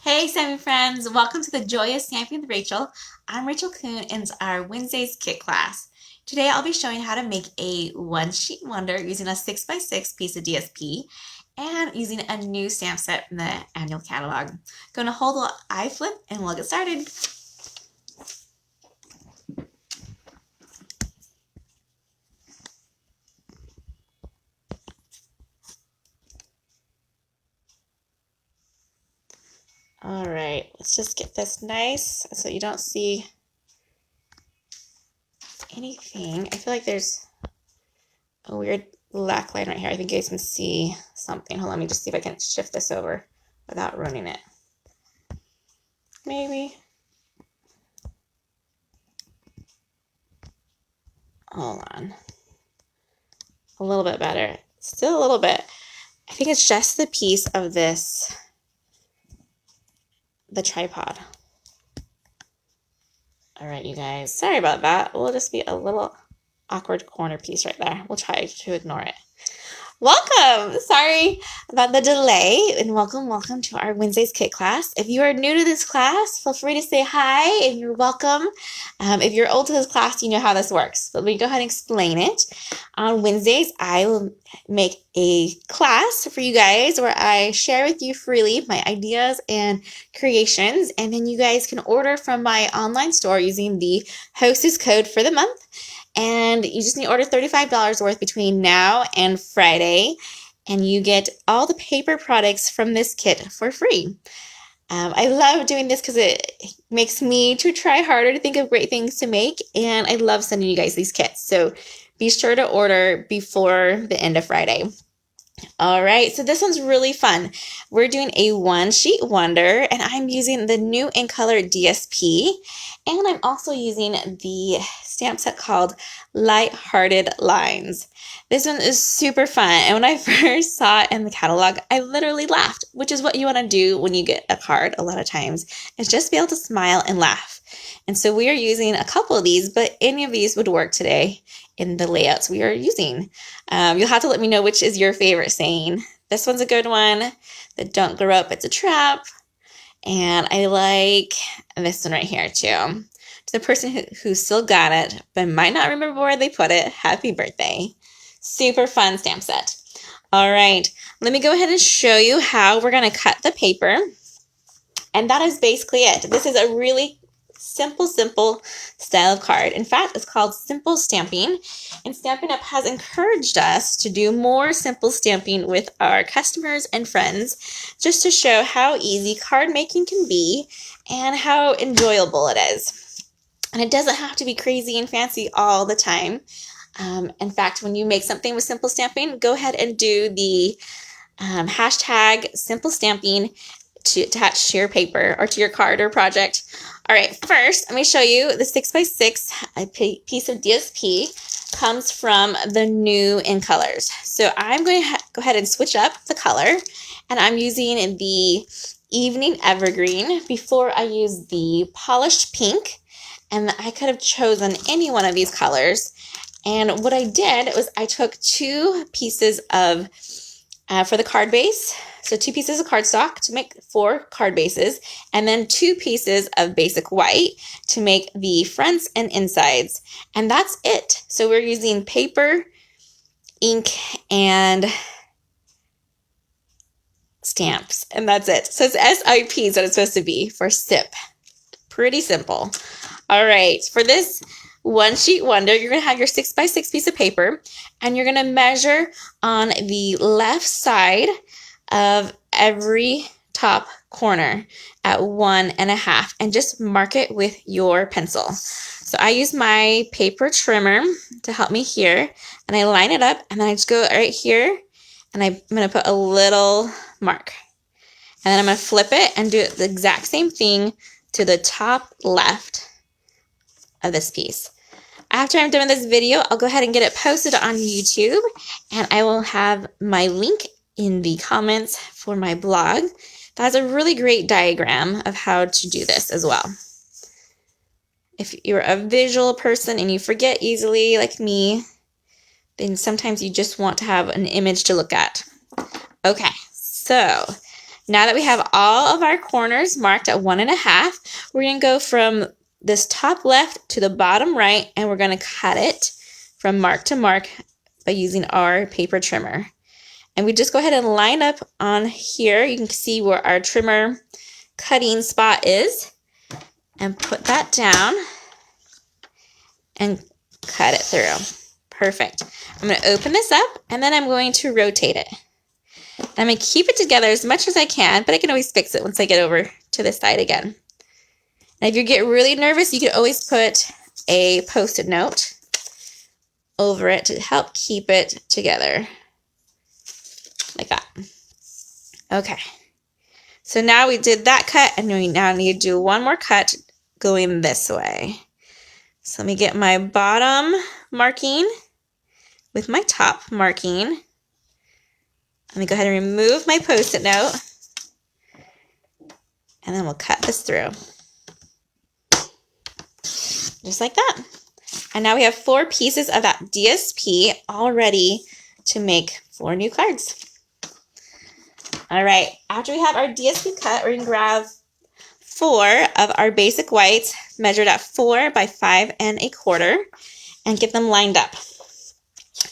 Hey Stamping friends, welcome to the Joy of Stamping with Rachel. I'm Rachael Coon and it's our Wednesday's kit class. Today I'll be showing how to make a one-sheet wonder using a 6x6 piece of DSP and using a new stamp set from the annual catalog. Going to hold the I flip and we'll get started. All right, let's just get this nice so you don't see anything. I feel like there's a weird black line right here. I think you guys can see something. Hold on, let me just see if I can shift this over without ruining it. Maybe. Hold on. A little bit better. Still a little bit. I think it's just the piece of this, the tripod. All right, you guys. Sorry about that. We'll just be a little awkward corner piece right there. We'll try to ignore it. Welcome! Sorry about the delay, and welcome to our Wednesday's kit class. If you are new to this class, feel free to say hi, and you're welcome. If you're old to this class, you know how this works, but let me go ahead and explain it. On Wednesdays, I will make a class for you guys where I share with you freely my ideas and creations, and then you guys can order from my online store using the hostess code for the month. And you just need to order $35 worth between now and Friday, and you get all the paper products from this kit for free. I love doing this because it makes me to try harder to think of great things to make, and I love sending you guys these kits. So be sure to order before the end of Friday. All right, so this one's really fun. We're doing a one-sheet wonder, and I'm using the new In Color DSP, and I'm also using the stamp set called Lighthearted Lines. This one is super fun, and when I first saw it in the catalog, I literally laughed, which is what you want to do when you get a card a lot of times, is just be able to smile and laugh. And so we are using a couple of these, but any of these would work today in the layouts we are using. You'll have to let me know which is your favorite saying. This one's a good one. The don't grow up, it's a trap. And I like this one right here too. To the person who still got it, but might not remember where they put it, happy birthday. Super fun stamp set. All right, let me go ahead and show you how we're gonna cut the paper. And that is basically it. This is a really simple style of card. In fact, it's called Simple Stamping, and Stampin' Up! Has encouraged us to do more simple stamping with our customers and friends, just to show how easy card making can be and how enjoyable it is. And it doesn't have to be crazy and fancy all the time. In fact, when you make something with simple stamping, go ahead and do the hashtag simple stamping to attach to your paper or to your card or project. All right, first, let me show you the 6x6 piece of DSP comes from the new In Colors. So I'm going to go ahead and switch up the color, and I'm using the Evening Evergreen before I use the Polished Pink, and I could have chosen any one of these colors. And what I did was I took two pieces of, for the card base, so 2 pieces of cardstock to make 4 card bases, and then 2 pieces of basic white to make the fronts and insides. And that's it. So we're using paper, ink, and stamps, and that's it. So it's SIP is what it's supposed to be for SIP. Pretty simple. All right, for this one sheet wonder, you're going to have your 6x6 piece of paper, and you're going to measure on the left side of every top corner at 1.5, and just mark it with your pencil. So I use my paper trimmer to help me here, and I line it up, and then I just go right here, and I'm going to put a little mark, and then I'm going to flip it and do the exact same thing to the top left of this piece. After I'm done with this video, I'll go ahead and get it posted on YouTube, and I will have my link in the comments for my blog. That has a really great diagram of how to do this as well. If you're a visual person and you forget easily like me, then sometimes you just want to have an image to look at. Okay, so Now that we have all of our corners marked at 1.5, we're going to go from this top left to the bottom right, and we're going to cut it from mark to mark by using our paper trimmer. And we just go ahead and line up on here. You can see where our trimmer cutting spot is, and put that down and cut it through. Perfect. I'm going to open this up, and then I'm going to rotate it. I'm going to keep it together as much as I can, but I can always fix it once I get over to this side again. And if you get really nervous, you can always put a Post-it note over it to help keep it together. Like that. Okay. So now we did that cut, and we now need to do one more cut going this way. So let me get my bottom marking with my top marking. Let me go ahead and remove my Post-it note, and then we'll cut this through. Just like that. And now we have 4 pieces of that DSP all ready to make 4 new cards. All right, after we have our DSP cut, we're going to grab 4 of our basic whites measured at 4 by 5 1/4 and get them lined up.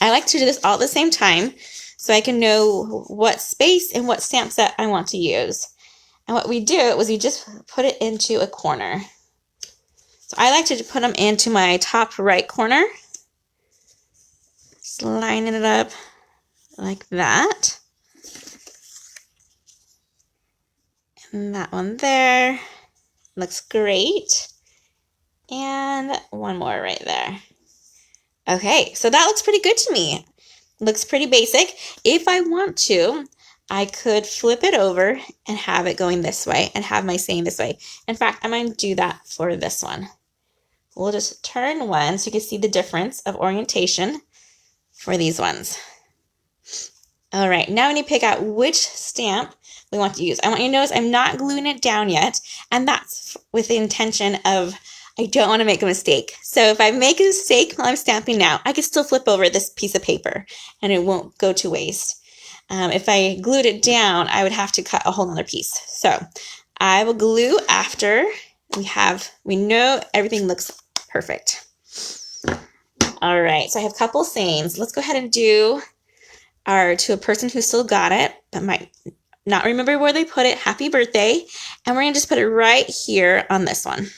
I like to do this all at the same time so I can know what space and what stamp set I want to use. And what we do is we just put it into a corner. So I like to put them into my top right corner. Just lining it up like that. And that one there. Looks great. And one more right there. Okay, so that looks pretty good to me. Looks pretty basic. If I want to, I could flip it over and have it going this way and have my saying this way. In fact, I'm going to do that for this one. We'll just turn one so you can see the difference of orientation for these ones. All right, now we need to pick out which stamp we want to use. I want you to notice I'm not gluing it down yet, and that's with the intention of I don't want to make a mistake. So if I make a mistake while I'm stamping now, I can still flip over this piece of paper and it won't go to waste. If I glued it down, I would have to cut a whole other piece. So I will glue after we know everything looks perfect. All right, so I have a couple sayings. Let's go ahead and do our to a person who still got it but might not remember where they put it, happy birthday. And we're going to just put it right here on this one.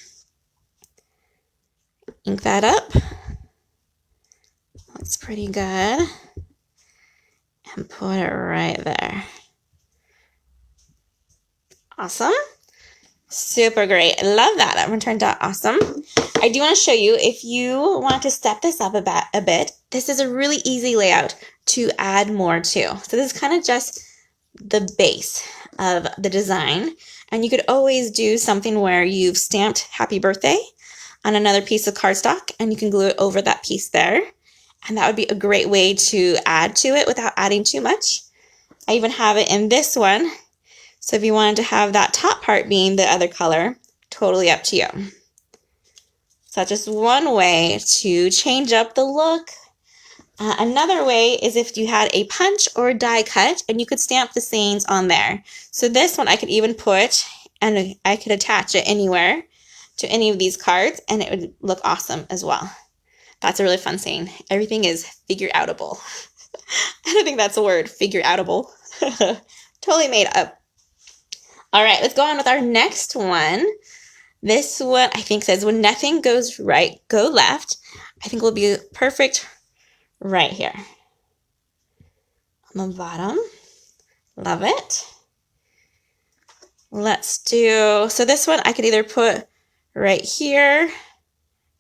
Ink that up. Looks pretty good. And put it right there. Awesome. Super great. I love that. That one turned out awesome. I do want to show you, if you want to step this up a bit, this is a really easy layout to add more to. So this is kind of just the base of the design. And you could always do something where you've stamped happy birthday on another piece of cardstock and you can glue it over that piece there. And that would be a great way to add to it without adding too much. I even have it in this one. So if you wanted to have that top part being the other color, totally up to you. So that's just one way to change up the look. Another way is if you had a punch or a die cut and you could stamp the sayings on there. So this one I could even put, and I could attach it anywhere to any of these cards and it would look awesome as well. That's a really fun saying. Everything is figure-outable. I don't think that's a word, figure-outable. Totally made up. All right, let's go on with our next one. This one I think says, when nothing goes right, go left. I think will be perfect right here. On the bottom. Love it. Let's do, so this one I could either put right here,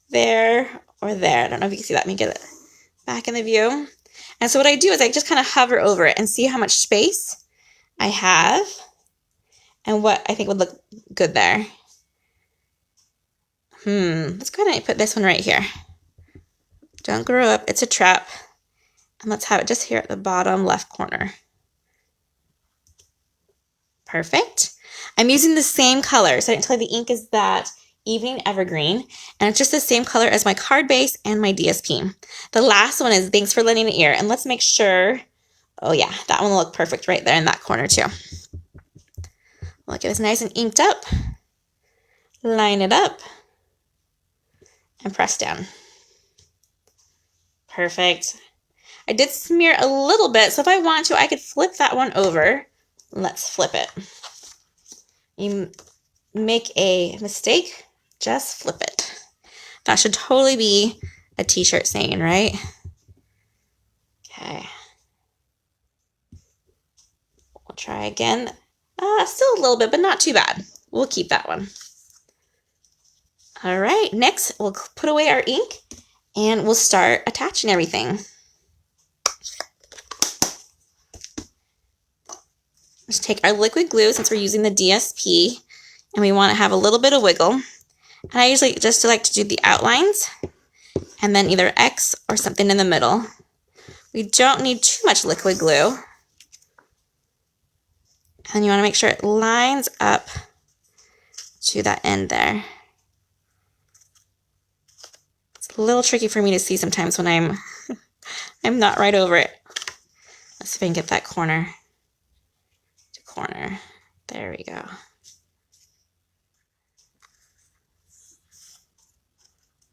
there, or there. I don't know if you can see that. Let me get it back in the view. And so what I do is I just kind of hover over it and see how much space I have and what I think would look good there. Let's go ahead and put this one right here. Don't grow up, it's a trap. And let's have it just here at the bottom left corner. Perfect. I'm using the same color, so I didn't tell you the ink is that Evening Evergreen, and it's just the same color as my card base and my DSP. The last one is Thanks for Lending an Ear, and let's make sure, oh yeah, that one will look perfect right there in that corner too. We'll get this nice and inked up. Line it up. And press down. Perfect. I did smear a little bit, so if I want to, I could flip that one over. Let's flip it. You make a mistake, just flip it. That should totally be a t-shirt saying, right? Okay. We'll try again. Still a little bit, but not too bad. We'll keep that one. All right, next we'll put away our ink and we'll start attaching everything. Just take our liquid glue, since we're using the DSP, and we want to have a little bit of wiggle. And I usually just like to do the outlines and then either X or something in the middle. We don't need too much liquid glue. And you want to make sure it lines up to that end there. It's a little tricky for me to see sometimes when I'm not right over it. Let's see if I can get that corner to corner. There we go.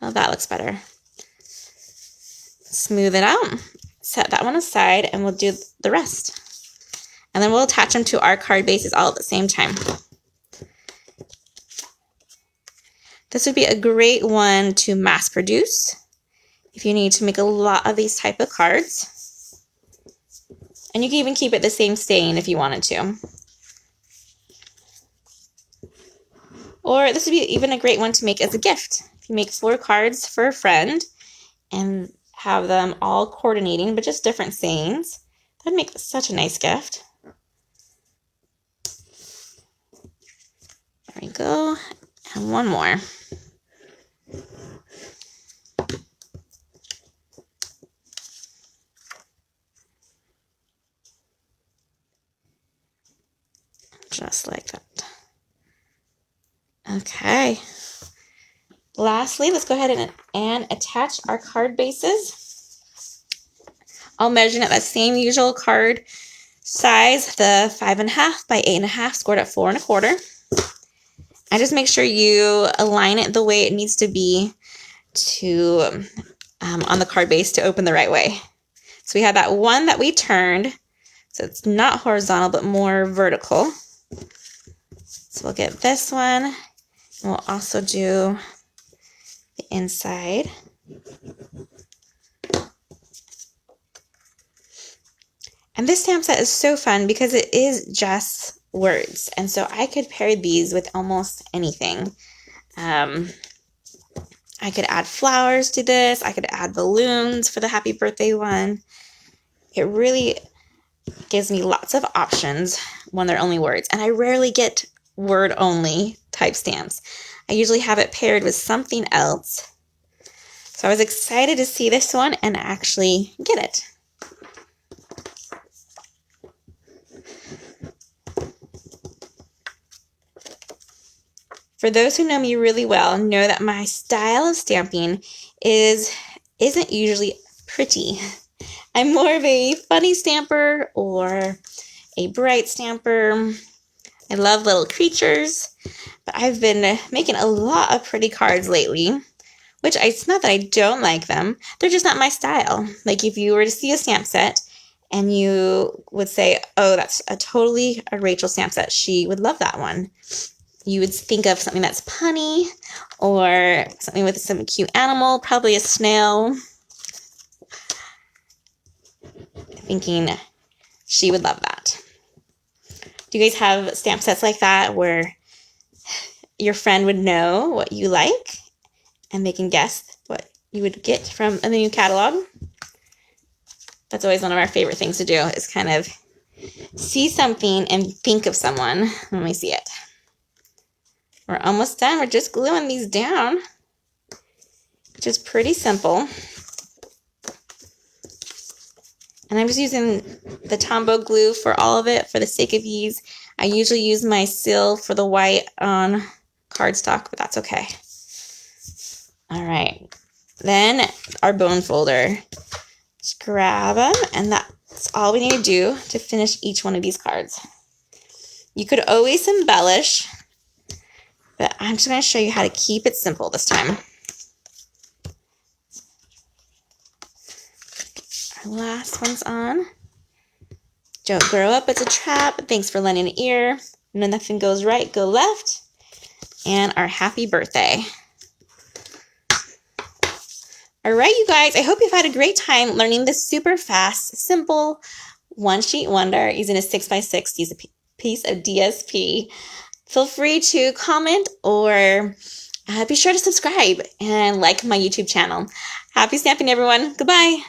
Well, that looks better. Smooth it out. Set that one aside and we'll do the rest. And then we'll attach them to our card bases all at the same time. This would be a great one to mass produce if you need to make a lot of these type of cards. And you can even keep it the same stain if you wanted to. Or this would be even a great one to make as a gift. If you make 4 cards for a friend and have them all coordinating, but just different sayings, that'd make such a nice gift. There we go. And one more. Just like that. Okay. Lastly, let's go ahead and attach our card bases. I'll measure at that same usual card size, the 5.5 by 8.5, scored at 4 1/4. And just make sure you align it the way it needs to be to on the card base to open the right way. So we have that one that we turned, so it's not horizontal but more vertical. So we'll get this one, and we'll also do the inside. And this stamp set is so fun because it is just words, and so I could pair these with almost anything. I could add flowers to this. I could add balloons for the happy birthday one. It really gives me lots of options when they're only words, and I rarely get word only type stamps. I usually have it paired with something else. So I was excited to see this one and actually get it. For those who know me really well, know that my style of stamping isn't usually pretty. I'm more of a funny stamper or a bright stamper. I love little creatures, but I've been making a lot of pretty cards lately, which it's not that I don't like them. They're just not my style. Like if you were to see a stamp set and you would say, oh, that's totally a Rachael stamp set. She would love that one. You would think of something that's punny or something with some cute animal, probably a snail. Thinking she would love that. Do you guys have stamp sets like that where your friend would know what you like and they can guess what you would get from a new catalog? That's always one of our favorite things to do, is kind of see something and think of someone when we see it. We're almost done. We're just gluing these down, which is pretty simple. And I'm just using the Tombow glue for all of it for the sake of ease. I usually use my seal for the white on cardstock, but that's okay. All right. Then our bone folder. Just grab them, and that's all we need to do to finish each one of these cards. You could always embellish, but I'm just going to show you how to keep it simple this time. Our last one's on. Don't grow up, it's a trap. Thanks for lending an ear. When nothing goes right, go left. And our happy birthday. All right, you guys, I hope you've had a great time learning this super fast, simple one-sheet wonder using a 6x6 piece of DSP. Feel free to comment or be sure to subscribe and like my YouTube channel. Happy stamping, everyone. Goodbye.